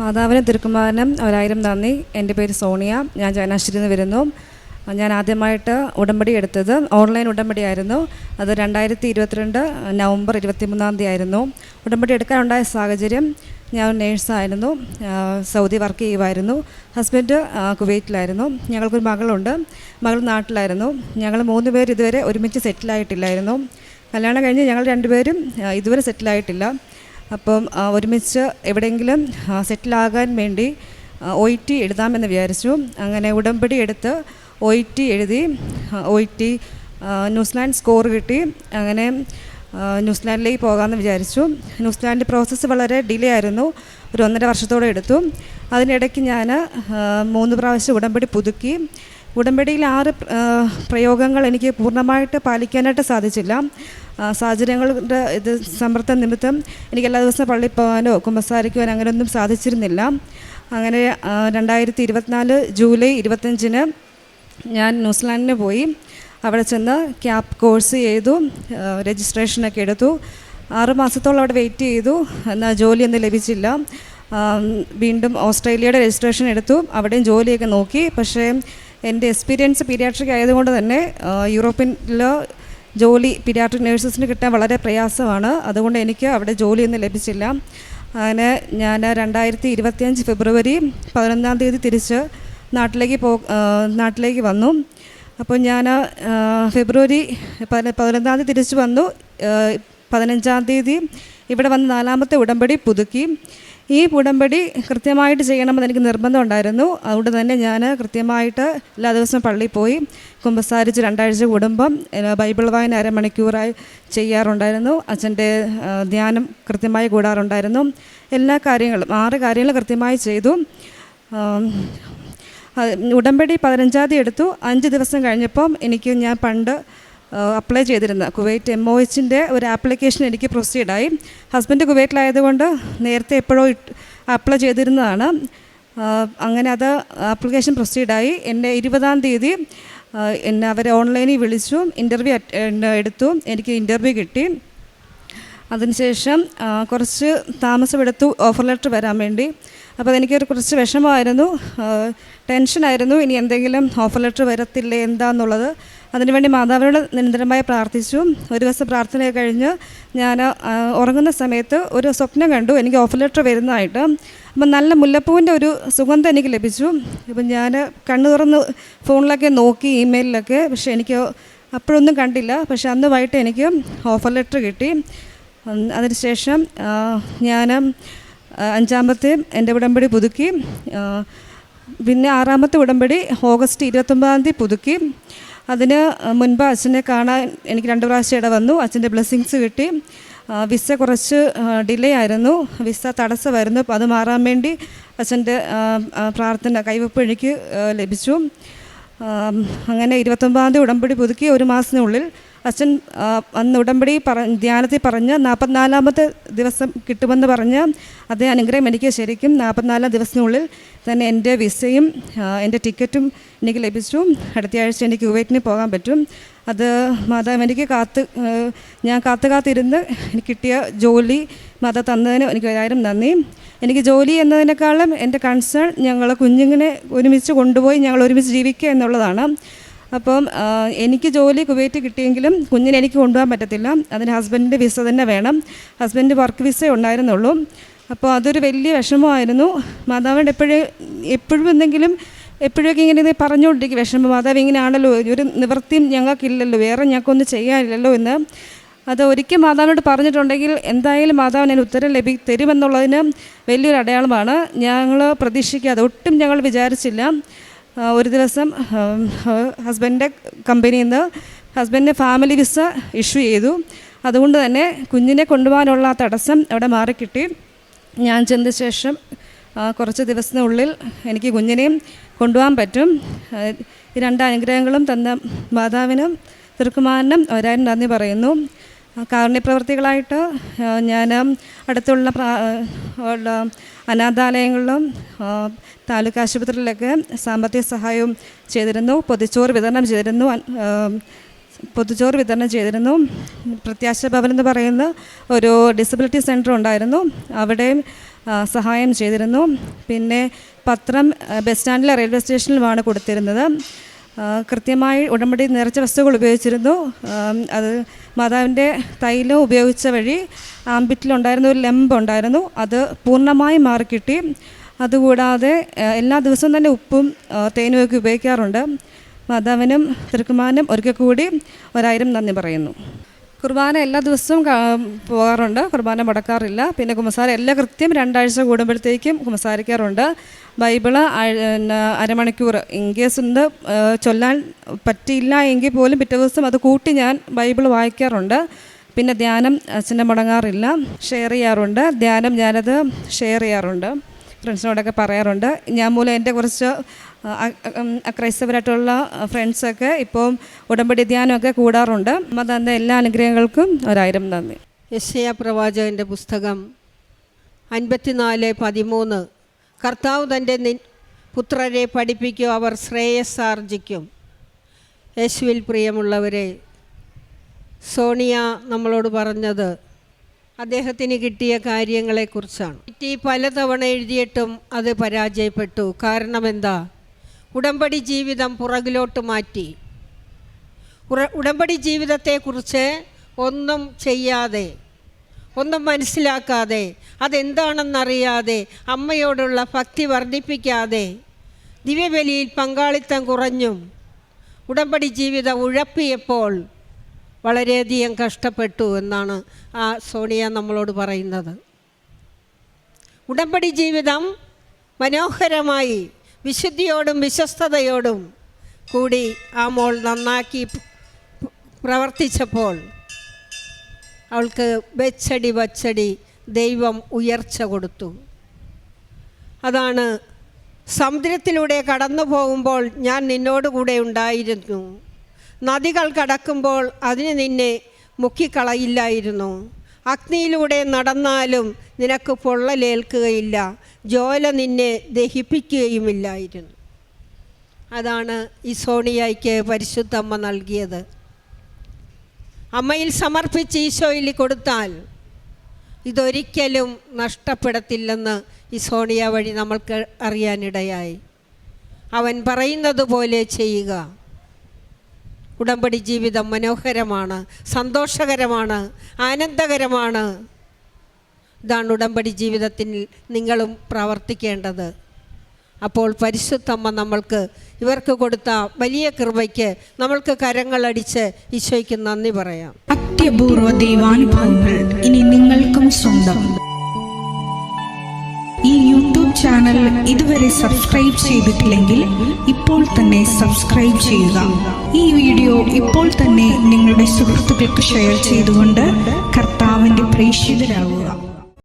മാതാവിനും തിരുക്കുമാരനും ഒരായിരം നന്ദി. എൻ്റെ പേര് സോണിയ. ഞാൻ ചങ്ങനാശ്ശേരിയിൽ നിന്ന് വരുന്നു. ഞാൻ ആദ്യമായിട്ട് ഉടമ്പടി എടുത്തത് ഓൺലൈൻ ഉടമ്പടിയായിരുന്നു. അത് 2022 നവംബർ 23 ആയിരുന്നു. ഉടമ്പടി എടുക്കാനുണ്ടായ സാഹചര്യം, ഞാൻ നേഴ്സായിരുന്നു, സൗദി വർക്ക് ചെയ്യുമായിരുന്നു. ഹസ്ബൻഡ് കുവൈറ്റിലായിരുന്നു. ഞങ്ങൾക്കൊരു മകളുണ്ട്. മകൾ നാട്ടിലായിരുന്നു. ഞങ്ങൾ 3 പേർ ഇതുവരെ ഒരുമിച്ച് സെറ്റിലായിട്ടില്ലായിരുന്നു. കല്യാണം കഴിഞ്ഞ് ഞങ്ങൾ 2 പേരും ഇതുവരെ സെറ്റിലായിട്ടില്ല. അപ്പം ഒരുമിച്ച് എവിടെയെങ്കിലും സെറ്റിലാകാൻ വേണ്ടി OET എഴുതാമെന്ന് വിചാരിച്ചു. അങ്ങനെ ഉടമ്പടി എടുത്ത് OET എഴുതി. OET ന്യൂസിലാൻഡ് സ്കോർ കിട്ടി. അങ്ങനെ ന്യൂസിലാൻഡിലേക്ക് പോകാമെന്ന് വിചാരിച്ചു. ന്യൂസിലാൻഡ് പ്രോസസ്സ് വളരെ ഡിലേ ആയിരുന്നു. ഒരു 1.5 വർഷത്തോടെ എടുത്തു. അതിനിടയ്ക്ക് ഞാൻ 3 പ്രാവശ്യം ഉടമ്പടി പുതുക്കി. ഉടമ്പടിയിൽ 6 പ്രയോഗങ്ങൾ എനിക്ക് പൂർണ്ണമായിട്ട് പാലിക്കാനായിട്ട് സാധിച്ചില്ല. സാഹചര്യങ്ങളുടെ സമ്മർദ്ദം നിമിത്തം എനിക്ക് എല്ലാ ദിവസവും പള്ളിയിൽ പോകാനോ കുമ്പസാരിക്കുവാനോ അങ്ങനെയൊന്നും സാധിച്ചിരുന്നില്ല. അങ്ങനെ 2024 ജൂലൈ 25 ഞാൻ ന്യൂസിലാൻഡിന് പോയി. അവിടെ ചെന്ന് ക്യാപ് കോഴ്സ് ചെയ്തു, രജിസ്ട്രേഷനൊക്കെ എടുത്തു. 6 മാസത്തോളം അവിടെ വെയിറ്റ് ചെയ്തു. എന്നാൽ ജോലിയൊന്നും ലഭിച്ചില്ല. വീണ്ടും ഓസ്ട്രേലിയയുടെ രജിസ്ട്രേഷൻ എടുത്തു. അവിടെയും ജോലിയൊക്കെ നോക്കി. പക്ഷേ എൻ്റെ എക്സ്പീരിയൻസ് പീഡിയാട്രിക് ആയതുകൊണ്ട് തന്നെ യൂറോപ്പിൽ ജോലി പീഡിയാട്രിക് നേഴ്സസിന് കിട്ടാൻ വളരെ പ്രയാസമാണ്. അതുകൊണ്ട് എനിക്ക് അവിടെ ജോലിയൊന്നും ലഭിച്ചില്ല. അങ്ങനെ ഞാൻ 2025 ഫെബ്രുവരി 11 തിരിച്ച് നാട്ടിലേക്ക് വന്നു. അപ്പോൾ ഞാൻ ഫെബ്രുവരി 11 തിരിച്ച് വന്നു. 15 ഇവിടെ വന്ന് 4ാമത്തെ ഉടമ്പടി പുതുക്കി. ഈ ഉടമ്പടി കൃത്യമായിട്ട് ചെയ്യണമെന്ന് എനിക്ക് നിർബന്ധം ഉണ്ടായിരുന്നു. അതുകൊണ്ട് തന്നെ ഞാൻ കൃത്യമായിട്ട് എല്ലാ ദിവസവും പള്ളിയിൽ പോയി കുമ്പസാരിച്ച് 2 ആഴ്ച കൂടുമ്പം ബൈബിൾ വായന 1/2 മണിക്കൂറായി ചെയ്യാറുണ്ടായിരുന്നു. അച്ഛൻ്റെ ധ്യാനം കൃത്യമായി കൂടാറുണ്ടായിരുന്നു. എല്ലാ കാര്യങ്ങളും 6 കാര്യങ്ങൾ കൃത്യമായി ചെയ്തു. ഉടമ്പടി 15 എടുത്തു. 5 ദിവസം കഴിഞ്ഞപ്പം ഞാൻ പണ്ട് അപ്ലൈ ചെയ്തിരുന്ന കുവൈറ്റ് MOHൻ്റെ ഒരു ആപ്ലിക്കേഷൻ എനിക്ക് പ്രൊസീഡായി. ഹസ്ബൻഡ് കുവൈറ്റിലായതുകൊണ്ട് നേരത്തെ എപ്പോഴോ അപ്ലൈ ചെയ്തിരുന്നതാണ്. അങ്ങനെ അത് ആപ്ലിക്കേഷൻ പ്രൊസീഡായി. എന്നെ 20 എന്നെ അവർ ഓൺലൈനിൽ വിളിച്ചു, ഇൻ്റർവ്യൂ എടുത്തു. എനിക്ക് ഇൻ്റർവ്യൂ കിട്ടി. അതിനുശേഷം കുറച്ച് താമസമെടുത്തു ഓഫർ ലെറ്റർ വരാൻ വേണ്ടി. അപ്പോൾ അതെനിക്കൊരു കുറച്ച് വിഷമമായിരുന്നു, ടെൻഷനായിരുന്നു. ഇനി എന്തെങ്കിലും ഓഫർ ലെറ്റർ വരത്തില്ലേ എന്താണെന്നുള്ളത്. അതിനുവേണ്ടി മാതാവിനോട് നിരന്തരമായി പ്രാർത്ഥിച്ചു. ഒരു ദിവസം പ്രാർത്ഥന കഴിഞ്ഞ് ഞാൻ ഉറങ്ങുന്ന സമയത്ത് ഒരു സ്വപ്നം കണ്ടു, എനിക്ക് ഓഫർ ലെറ്റർ വരുന്നതായിട്ട്. അപ്പം നല്ല മുല്ലപ്പൂവിൻ്റെ ഒരു സുഗന്ധം എനിക്ക് ലഭിച്ചു. അപ്പം ഞാൻ കണ്ണു തുറന്ന് ഫോണിലൊക്കെ നോക്കി, ഇമെയിലൊക്കെ, പക്ഷേ എനിക്ക് അപ്പോഴൊന്നും കണ്ടില്ല. പക്ഷേ അന്ന് വൈകിട്ട് എനിക്ക് ഓഫർ ലെറ്റർ കിട്ടി. അതിനുശേഷം ഞാൻ 5ാമത്തെ എൻ്റെ ഉടമ്പടി പുതുക്കി. പിന്നെ 6ാമത്തെ ഉടമ്പടി ഓഗസ്റ്റ് 29 പുതുക്കി. അതിന് മുൻപ് അച്ഛനെ കാണാൻ എനിക്ക് 2 പ്രാവശ്യം ഇട വന്നു. അച്ഛൻ്റെ ബ്ലെസ്സിങ്സ് കിട്ടി. വിസ കുറച്ച് ഡിലേ ആയിരുന്നു, വിസ തടസ്സമായിരുന്നു. അപ്പോൾ അത് മാറാൻ വേണ്ടി അച്ഛൻ്റെ പ്രാർത്ഥന കൈവപ്പ് എനിക്ക് ലഭിച്ചു. അങ്ങനെ 29 ഉടമ്പടി പുതുക്കി. 1 മാസത്തിനുള്ളിൽ അച്ഛൻ അന്ന് ഉടമ്പടി ധ്യാനത്തിൽ പറഞ്ഞ് 44ാമത്തെ ദിവസം കിട്ടുമെന്ന് പറഞ്ഞ് അതേ അനുഗ്രഹം എനിക്ക് ശരിക്കും 44 ദിവസത്തിനുള്ളിൽ തന്നെ എൻ്റെ വിസയും എൻ്റെ ടിക്കറ്റും എനിക്ക് ലഭിച്ചു. അടുത്ത ആഴ്ച എനിക്ക് കുവൈറ്റിന് പോകാൻ പറ്റും. അത് മാതാവ് എനിക്ക് ഞാൻ കാത്തിരുന്ന് എനിക്ക് കിട്ടിയ ജോലി മാതാവ് തന്നതിന് എനിക്ക് 1000 നന്ദി. എനിക്ക് ജോലി എന്നതിനേക്കാളും എൻ്റെ കൺസേൺ ഞങ്ങൾ കുഞ്ഞുങ്ങളെ ഒരുമിച്ച് കൊണ്ടുപോയി ഞങ്ങൾ ഒരുമിച്ച് ജീവിക്കുക എന്നുള്ളതാണ്. അപ്പം എനിക്ക് ജോലി കുവൈറ്റ് കിട്ടിയെങ്കിലും കുഞ്ഞിനെ എനിക്ക് കൊണ്ടുപോകാൻ പറ്റത്തില്ല. അതിന് ഹസ്ബൻഡിൻ്റെ വിസ തന്നെ വേണം. ഹസ്ബൻഡ് വർക്ക് വിസ ഉണ്ടായിരുന്നുള്ളൂ. അപ്പോൾ അതൊരു വലിയ വിഷമമായിരുന്നു. മാതാവിൻ്റെ എപ്പോഴും എപ്പോഴൊക്കെ ഇങ്ങനെ പറഞ്ഞുകൊണ്ടിരിക്കും, വിഷമം മാതാവ് ഇങ്ങനെയാണല്ലോ, ഒരു നിവൃത്തിയും ഞങ്ങൾക്കില്ലല്ലോ, വേറെ ഞങ്ങൾക്കൊന്നും ചെയ്യാനില്ലല്ലോ എന്ന്. അത് ഒരിക്കൽ മാതാവിനോട് പറഞ്ഞിട്ടുണ്ടെങ്കിൽ എന്തായാലും മാതാവിന് അതിന് ഉത്തരം തരുമെന്നുള്ളതിന് വലിയൊരു അടയാളമാണ്. ഞങ്ങൾ പ്രതീക്ഷിക്കാതെ, ഒട്ടും ഞങ്ങൾ വിചാരിച്ചില്ല. ഒരു ദിവസം ഹസ്ബൻഡിൻ്റെ കമ്പനിയിൽ നിന്ന് ഹസ്ബൻഡിൻ്റെ ഫാമിലി വിസ ഇഷ്യൂ ചെയ്തു. അതുകൊണ്ട് തന്നെ കുഞ്ഞിനെ കൊണ്ടുപോകാനുള്ള ആ തടസ്സം അവിടെ മാറിക്കിട്ടി. ഞാൻ ചെന്ന ശേഷം കുറച്ച് ദിവസത്തിനുള്ളിൽ എനിക്ക് കുഞ്ഞിനെയും കൊണ്ടുപോകാൻ പറ്റും. ഈ 2 അനുഗ്രഹങ്ങളും തന്ന മാതാവിനും തിരുക്കുമാരനും 1000 നന്ദി പറയുന്നു. കാരുണ്യപ്രവർത്തികളായിട്ട് ഞാൻ അടുത്തുള്ള അനാഥാലയങ്ങളിലും താലൂക്ക് ആശുപത്രിയിലൊക്കെ സാമ്പത്തിക സഹായവും ചെയ്തിരുന്നു. പൊതിച്ചോറ് വിതരണം ചെയ്തിരുന്നു. പ്രത്യാശ ഭവൻ എന്ന് പറയുന്ന ഒരു ഡിസബിലിറ്റി സെൻറ്റർ ഉണ്ടായിരുന്നു. അവിടെ സഹായം ചെയ്തിരുന്നു. പിന്നെ പത്രം ബസ് സ്റ്റാൻഡിലെ റെയിൽവേ സ്റ്റേഷനിലുമാണ് കൊടുത്തിരുന്നത്. കൃത്യമായി ഉടമ്പടി നേർച്ച വസ്തുക്കൾ ഉപയോഗിച്ചിരുന്നു. അത് മാതാവിൻ്റെ തൈലം ഉപയോഗിച്ച വഴി ആംബിറ്റിലുണ്ടായിരുന്ന ഒരു ലെമ്പുണ്ടായിരുന്നു, അത് പൂർണ്ണമായി മാറിക്കിട്ടി. അതുകൂടാതെ എല്ലാ ദിവസവും തന്നെ ഉപ്പും തേനുമൊക്കെ ഉപയോഗിക്കാറുണ്ട്. മാതാവിനും തിരുക്കുമാരനും ഒരിക്കൽ കൂടി 1000 നന്ദി പറയുന്നു. കുർബാന എല്ലാ ദിവസവും പോകാറുണ്ട്, കുർബാന മുടക്കാറില്ല. പിന്നെ കുമ്പസാരം എല്ലാ കൃത്യം 2 ആഴ്ച കൂടുമ്പോഴത്തേക്കും കുമ്പസാരിക്കാറുണ്ട്. ബൈബിള് അരമണിക്കൂർ ഇൻ കേസ് ഉണ്ട് ചൊല്ലാൻ പറ്റിയില്ല എങ്കിൽ പോലും പിറ്റേ ദിവസം അത് കൂട്ടി ഞാൻ ബൈബിൾ വായിക്കാറുണ്ട്. പിന്നെ ധ്യാനം അച്ഛനെ മുടങ്ങാറില്ല, ഷെയർ ചെയ്യാറുണ്ട്. ധ്യാനം ഞാനത് ഷെയർ ചെയ്യാറുണ്ട്, ഫ്രണ്ട്സിനോടൊക്കെ പറയാറുണ്ട്. ഞാൻ മൂലം എൻ്റെ കുറച്ച് ക്രൈസ്തവരായിട്ടുള്ള ഫ്രണ്ട്സൊക്കെ ഇപ്പോൾ ഉടമ്പടി ധ്യാനമൊക്കെ കൂടാറുണ്ട്. തന്ന എല്ലാ അനുഗ്രഹങ്ങൾക്കും 1000 നന്ദി. യെശയ്യാ പ്രവാചകൻ്റെ പുസ്തകം 54:13 കർത്താവ് തൻ്റെ പുത്രരെ പഠിപ്പിക്കും, അവർ ശ്രേയസ്സാർജിക്കും. യേശുവിൽ പ്രിയമുള്ളവരെ, സോണിയ നമ്മളോട് പറഞ്ഞത് അദ്ദേഹത്തിന് കിട്ടിയ കാര്യങ്ങളെക്കുറിച്ചാണ്. പലതവണ എഴുതിയിട്ടും അത് പരാജയപ്പെട്ടു. കാരണം എന്താ? ഉടമ്പടി ജീവിതം പുറകിലോട്ട് മാറ്റി. ഉടമ്പടി ജീവിതത്തെക്കുറിച്ച് ഒന്നും ചെയ്യാതെ, ഒന്നും മനസ്സിലാക്കാതെ, അതെന്താണെന്നറിയാതെ, അമ്മയോടുള്ള ഭക്തി വർദ്ധിപ്പിക്കാതെ, ദിവ്യബലിയിൽ പങ്കാളിത്തം കുറഞ്ഞും ഉടമ്പടി ജീവിതം ഉഴപ്പിയപ്പോൾ വളരെയധികം കഷ്ടപ്പെട്ടു എന്നാണ് ആ സോണിയ നമ്മളോട് പറയുന്നത്. ഉടമ്പടി ജീവിതം മനോഹരമായി വിശുദ്ധിയോടും വിശ്വസ്തയോടും കൂടി ആ മോൾ നന്നാക്കി പ്രവർത്തിച്ചപ്പോൾ അവൾക്ക് വെച്ചടി ദൈവം ഉയർച്ച കൊടുത്തു. അതാണ് സമുദ്രത്തിലൂടെ കടന്നു പോകുമ്പോൾ ഞാൻ നിന്നോടുകൂടെ ഉണ്ടായിരുന്നു, നദികൾ കടക്കുമ്പോൾ അതിന് നിന്നെ മുക്കിക്കളയില്ലായിരുന്നു, അഗ്നിയിലൂടെ നടന്നാലും നിനക്ക് പൊള്ളലേൽക്കുകയില്ല, ജ്വാല നിന്നെ ദഹിപ്പിക്കുകയുമില്ലായിരുന്നു. അതാണ് ഈ സോണിയയ്ക്ക് പരിശുദ്ധമ്മ നൽകിയത്. അമ്മയിൽ സമർപ്പിച്ച് ഈശോയിൽ കൊടുത്താൽ ഇതൊരിക്കലും നഷ്ടപ്പെടത്തില്ലെന്ന് ഈ സോണിയ വഴി നമ്മൾക്ക് അറിയാനിടയായി. അവൻ പറയുന്നത് പോലെ ചെയ്യുക. ഉടമ്പടി ജീവിതം മനോഹരമാണ്, സന്തോഷകരമാണ്, ആനന്ദകരമാണ്. ഇതാണ് ഉടമ്പടി ജീവിതത്തിൽ നിങ്ങളും പ്രവർത്തിക്കേണ്ടത്. അപ്പോൾ പരിശുദ്ധമ്മ നമ്മൾക്ക് ഇവർക്ക് കൊടുത്ത വലിയ കൃപയ്ക്ക് നമ്മൾക്ക് കരങ്ങളടിച്ച് ഈശോയ്ക്ക് നന്ദി പറയാം. അത്യപൂർവ ദൈവാനുഭവങ്ങൾ ഇനി നിങ്ങൾക്കും സ്വന്തം. ഈ യൂട്യൂബ് ചാനൽ ഇതുവരെ സബ്സ്ക്രൈബ് ചെയ്തിട്ടില്ലെങ്കിൽ ഇപ്പോൾ തന്നെ സബ്സ്ക്രൈബ് ചെയ്യുക. ഈ വീഡിയോ ഇപ്പോൾ തന്നെ നിങ്ങളുടെ സുഹൃത്തുക്കൾക്ക് ഷെയർ ചെയ്തുകൊണ്ട് കർത്താവിൻ്റെ പ്രേക്ഷിതരാകുക.